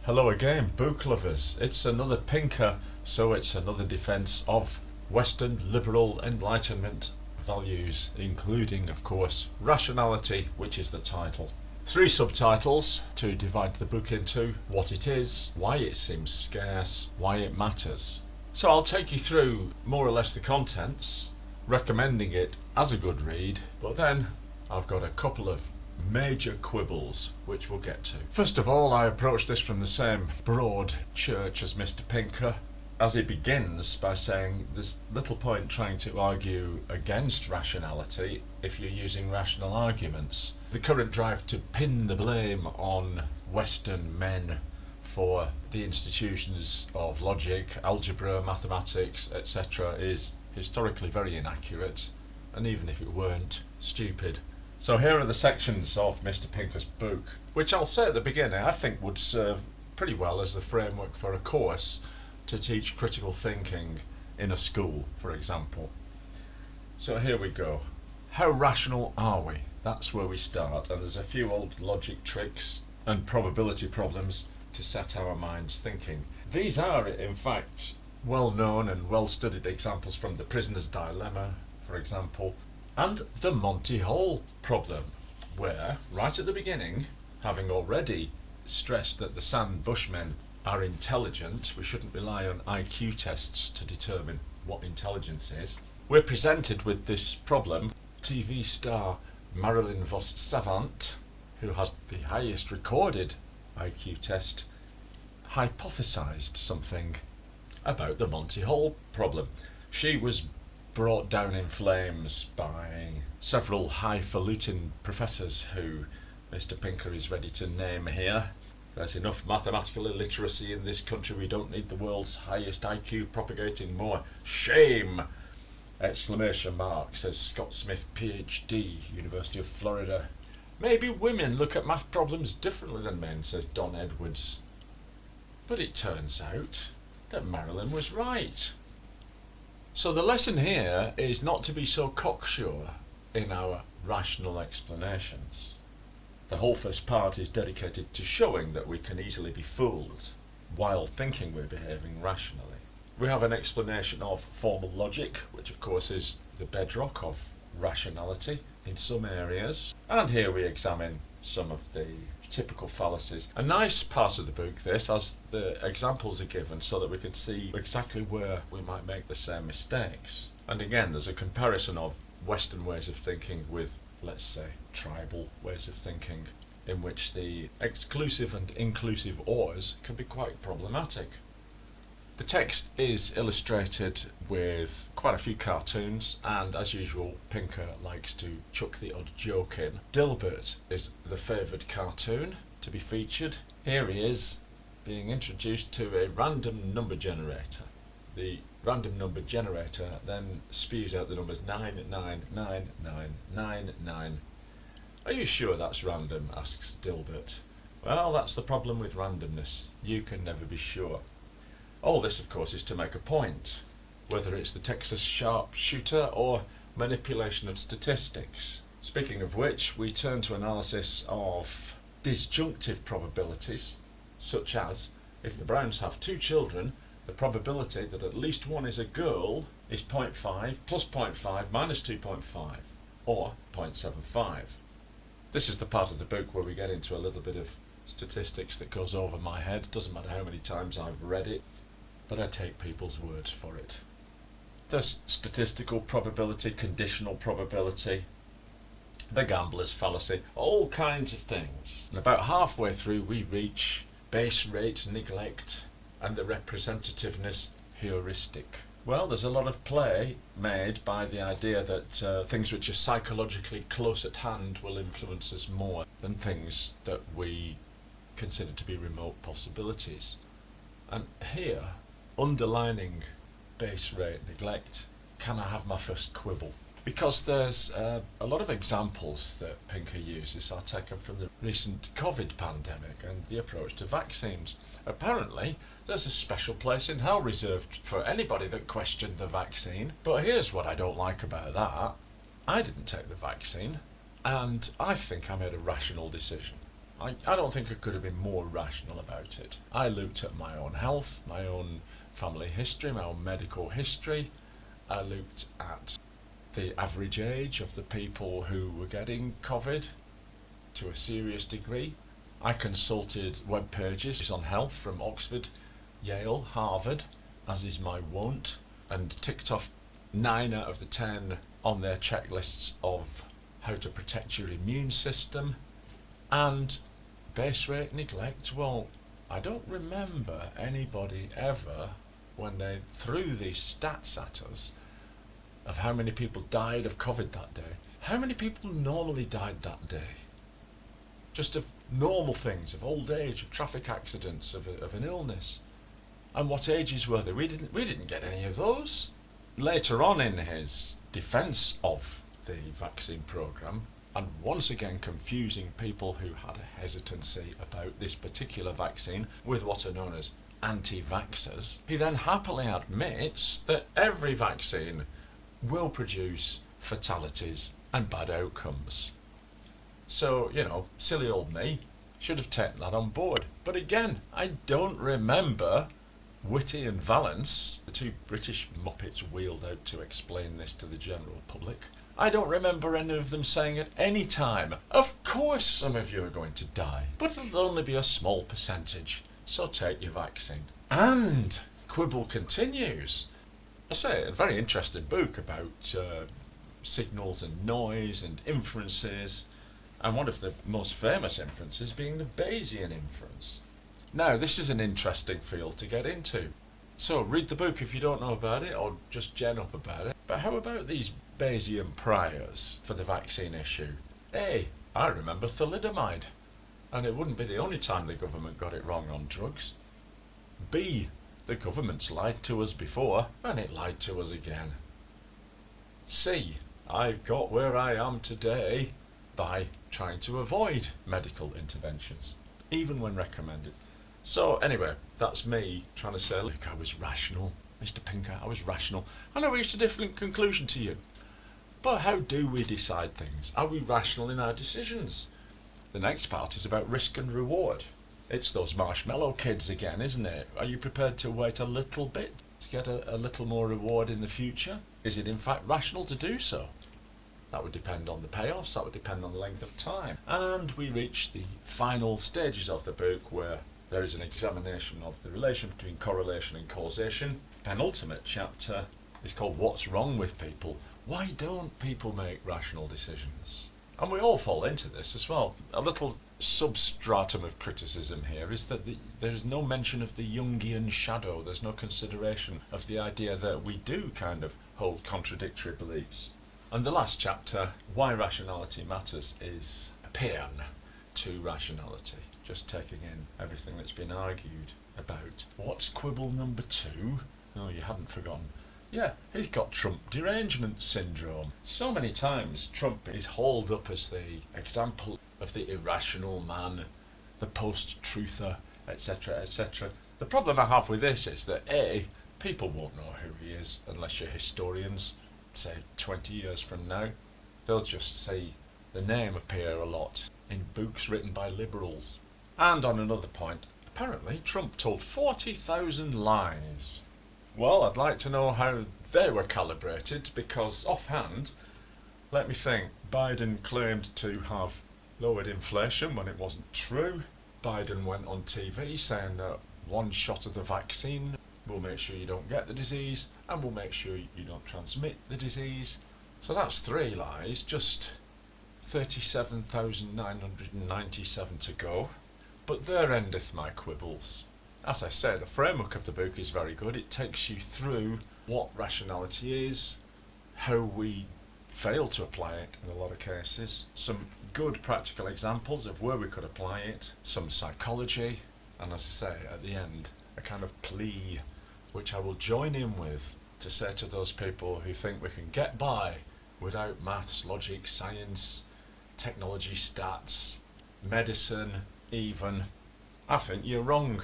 Hello again, book lovers. It's another pinker, so it's another defence of Western liberal Enlightenment values, including, of course, Rationality, which is the title. 3 subtitles to divide the book into: what it is, why it seems scarce, why it matters. So I'll take you through more or less the contents, recommending it as a good read, but then I've got a couple of major quibbles which we'll get to. First of all, I approach this from the same broad church as Mr. Pinker, as he begins by saying there's little point trying to argue against rationality if you're using rational arguments. The current drive to pin the blame on Western men for the institutions of logic, algebra, mathematics, etc. is historically very inaccurate, and even if it weren't, stupid. So here are the sections of Mr. Pinker's book, which I'll say at the beginning I think would serve pretty well as the framework for a course to teach critical thinking in a school, for example. So here we go. How rational are we? That's where we start, and there's a few old logic tricks and probability problems to set our minds thinking. These are, in fact, well-known and well-studied examples from the prisoner's dilemma, for example, and the Monty Hall problem, where, right at the beginning, having already stressed that the Sand Bushmen are intelligent, we shouldn't rely on IQ tests to determine what intelligence is, we're presented with this problem. TV star Marilyn Vos Savant, who has the highest recorded IQ test, hypothesized something about the Monty Hall problem. She was brought down in flames by several highfalutin professors who Mr. Pinker is ready to name here. There's enough mathematical illiteracy in this country, we don't need the world's highest IQ propagating more. Shame! Exclamation mark, says Scott Smith, PhD, University of Florida. Maybe women look at math problems differently than men, says Don Edwards. But it turns out that Marilyn was right. So the lesson here is not to be so cocksure in our rational explanations. The whole first part is dedicated to showing that we can easily be fooled while thinking we're behaving rationally. We have an explanation of formal logic, which of course is the bedrock of rationality in some areas, and here we examine some of the typical fallacies. A nice part of the book, this, as the examples are given so that we can see exactly where we might make the same mistakes. And again, there's a comparison of Western ways of thinking with, let's say, tribal ways of thinking, in which the exclusive and inclusive ors can be quite problematic. The text is illustrated with quite a few cartoons, and as usual, Pinker likes to chuck the odd joke in. Dilbert is the favoured cartoon to be featured. Here he is, being introduced to a random number generator. The random number generator then spews out the numbers 999999. Are you sure that's random? Asks Dilbert. Well, that's the problem with randomness. You can never be sure. All this, of course, is to make a point, whether it's the Texas sharpshooter or manipulation of statistics. Speaking of which, we turn to analysis of disjunctive probabilities, such as, if the Browns have 2 children, the probability that at least one is a girl is 0.5 plus 0.5 minus 2.5, or 0.75. This is the part of the book where we get into a little bit of statistics that goes over my head. Doesn't matter how many times I've read it, but I take people's words for it. There's statistical probability, conditional probability, the gambler's fallacy, all kinds of things. And about halfway through we reach base rate neglect and the representativeness heuristic. Well, there's a lot of play made by the idea that things which are psychologically close at hand will influence us more than things that we consider to be remote possibilities. And here, underlining base rate neglect, can I have my first quibble? Because there's a lot of examples that Pinker uses are taken from the recent COVID pandemic and the approach to vaccines. Apparently, there's a special place in hell reserved for anybody that questioned the vaccine. But here's what I don't like about that. I didn't take the vaccine, and I think I made a rational decision. I don't think I could have been more rational about it. I looked at my own health, my own family history, my own medical history. I looked at the average age of the people who were getting COVID to a serious degree. I consulted web pages on health from Oxford, Yale, Harvard, as is my wont, and ticked off 9 out of the 10 on their checklists of how to protect your immune system. And base rate neglect, well, I don't remember anybody ever, when they threw these stats at us, of how many people died of COVID that day. How many people normally died that day? Just of normal things, of old age, of traffic accidents, of an illness. And what ages were they? We didn't get any of those. Later on in his defence of the vaccine programme, and once again confusing people who had a hesitancy about this particular vaccine with what are known as anti-vaxxers, he then happily admits that every vaccine will produce fatalities and bad outcomes. So, silly old me should have taken that on board. But again, I don't remember Whitty and Valence, the two British muppets wheeled out to explain this to the general public. I don't remember any of them saying at any time, of course some of you are going to die, but it'll only be a small percentage, so take your vaccine. And Quibble continues. I say, a very interesting book about signals and noise and inferences, and one of the most famous inferences being the Bayesian inference. Now, this is an interesting field to get into. So, read the book if you don't know about it, or just gen up about it. But how about these Bayesian priors for the vaccine issue? A, I remember thalidomide, and it wouldn't be the only time the government got it wrong on drugs. B, the government's lied to us before, and it lied to us again. C, I've got where I am today by trying to avoid medical interventions, even when recommended. So anyway, that's me trying to say, look, I was rational, Mr. Pinker, I was rational, and I reached a different conclusion to you. But how do we decide things? Are we rational in our decisions? The next part is about risk and reward. It's those marshmallow kids again, isn't it? Are you prepared to wait a little bit to get a little more reward in the future? Is it in fact rational to do so? That would depend on the payoffs, that would depend on the length of time. And we reach the final stages of the book where there is an examination of the relation between correlation and causation. Penultimate chapter is called What's Wrong with People? Why don't people make rational decisions? And we all fall into this as well. A little substratum of criticism here is that there's no mention of the Jungian shadow. There's no consideration of the idea that we do kind of hold contradictory beliefs. And the last chapter, Why Rationality Matters, is a paean to rationality. Just taking in everything that's been argued about. What's quibble number 2? Oh, you hadn't forgotten. Yeah, he's got Trump derangement syndrome. So many times Trump is hauled up as the example of the irrational man, the post-truther, etc., etc. The problem I have with this is that A, people won't know who he is unless you're historians, say 20 years from now. They'll just see the name appear a lot in books written by liberals. And on another point, apparently Trump told 40,000 lies. Well, I'd like to know how they were calibrated, because offhand, let me think, Biden claimed to have lowered inflation when it wasn't true. Biden went on TV saying that one shot of the vaccine will make sure you don't get the disease and will make sure you don't transmit the disease. So that's 3 lies, just 37,997 to go. But there endeth my quibbles. As I say, the framework of the book is very good. It takes you through what rationality is, how we fail to apply it in a lot of cases, some good practical examples of where we could apply it, some psychology, and as I say, at the end, a kind of plea which I will join in with to say to those people who think we can get by without maths, logic, science, technology, stats, medicine even. I think you're wrong.